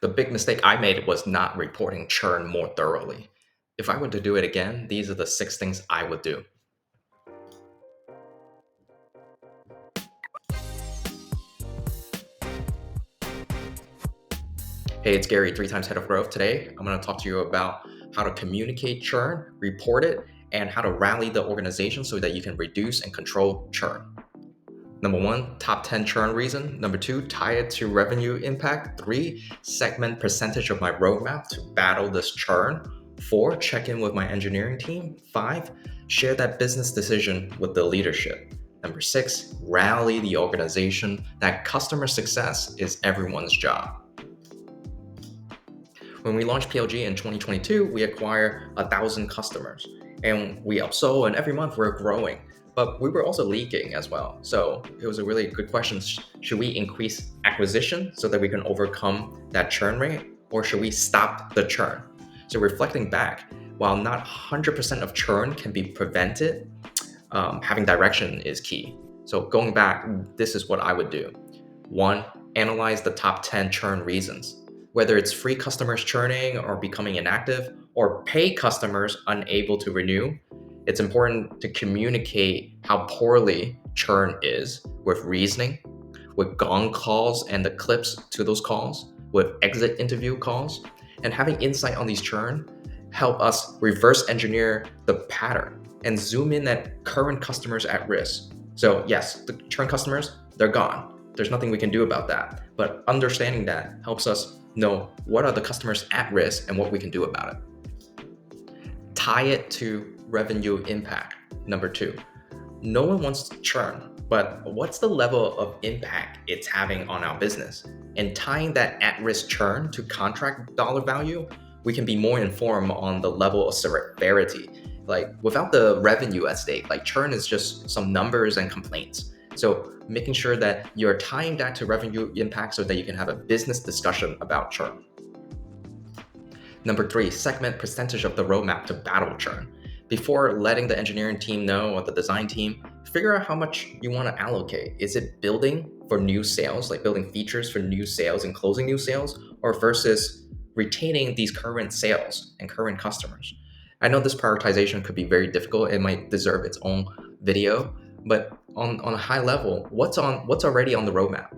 The big mistake I made was not reporting churn more thoroughly. If I were to do it again, these are the 6 things I would do. Hey, it's Gary, 3 times head of growth. Today, I'm going to talk to you about how to communicate churn, report it, and how to rally the organization so that you can reduce and control churn. Number 1, top 10 churn reason. Number 2, tie it to revenue impact. 3, segment percentage of my roadmap to battle this churn. 4, check in with my engineering team. 5, share that business decision with the leadership. Number 6, rally the organization that customer success is everyone's job. When we launched PLG in 2022, we acquired 1,000 customers and we upsold, and every month we're growing. But we were also leaking as well. So it was a really good question. Should we increase acquisition so that we can overcome that churn rate, or should we stop the churn? So reflecting back, while not 100% of churn can be prevented, having direction is key. So going back, this is what I would do. 1, analyze the top 10 churn reasons. Whether it's free customers churning or becoming inactive, or pay customers unable to renew, it's important to communicate how poorly churn is with reasoning, with gong calls and the clips to those calls, with exit interview calls, and having insight on these churn help us reverse engineer the pattern and zoom in at current customers at risk. So yes, the churn customers, they're gone. There's nothing we can do about that. But understanding that helps us know what are the customers at risk and what we can do about it. Tie it to revenue impact. Number 2, no one wants to churn, but what's the level of impact it's having on our business? And tying that at-risk churn to contract dollar value, we can be more informed on the level of severity. Like without the revenue at stake, like churn is just some numbers and complaints. So making sure that you're tying that to revenue impact so that you can have a business discussion about churn. Number 3, segment percentage of the roadmap to battle churn. Before letting the engineering team know or the design team, figure out how much you want to allocate. Is it building for new sales, like building features for new sales and closing new sales, or versus retaining these current sales and current customers? I know this prioritization could be very difficult. It might deserve its own video, but on a high level, what's already on the roadmap?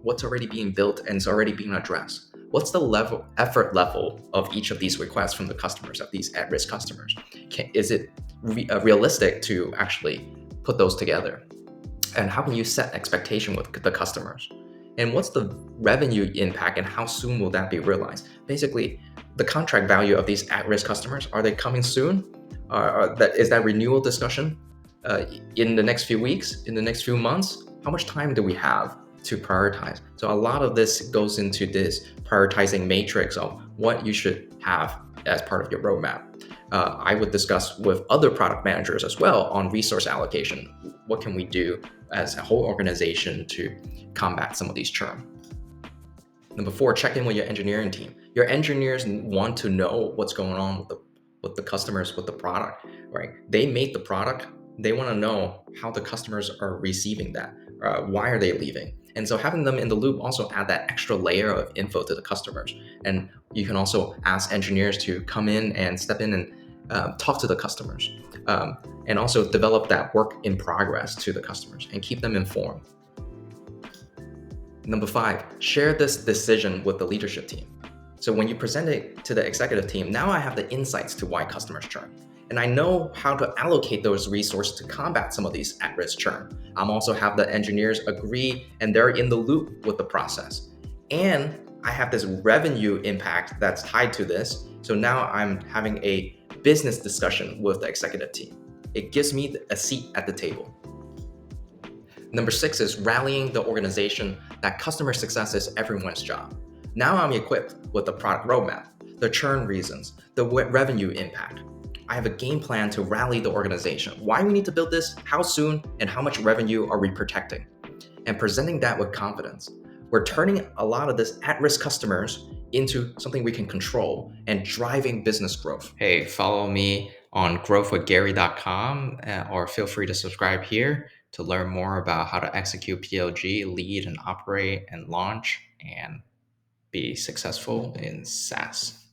What's already being built and is already being addressed? What's the effort level of each of these requests from the customers, of these at-risk customers? Is it realistic to actually put those together? And how can you set expectation with the customers? And what's the revenue impact and how soon will that be realized? Basically, the contract value of these at-risk customers, are they coming soon? Is that renewal discussion in the next few weeks, in the next few months? How much time do we have to prioritize? So a lot of this goes into this prioritizing matrix of what you should have as part of your roadmap. I would discuss with other product managers as well on resource allocation. What can we do as a whole organization to combat some of these churn? Number 4, check in with your engineering team. Your engineers want to know what's going on with the customers, with the product, right? They made the product. They want to know how the customers are receiving that. Why are they leaving? And so having them in the loop also add that extra layer of info to the customers. And you can also ask engineers to come in and step in and talk to the customers, and also develop that work in progress to the customers and keep them informed. Number 5, share this decision with the leadership team. So when you present it to the executive team, now I have the insights to why customers churn. And I know how to allocate those resources to combat some of these at-risk churn. I'm also have the engineers agree and they're in the loop with the process. And I have this revenue impact that's tied to this. So now I'm having a business discussion with the executive team. It gives me a seat at the table. Number 6 is rallying the organization that customer success is everyone's job. Now I'm equipped with the product roadmap, the churn reasons, the revenue impact. I have a game plan to rally the organization. Why we need to build this, how soon, and how much revenue are we protecting? And presenting that with confidence. We're turning a lot of this at-risk customers into something we can control and driving business growth. Hey, follow me on growthwithgary.com or feel free to subscribe here to learn more about how to execute PLG, lead and operate and launch and be successful in SaaS.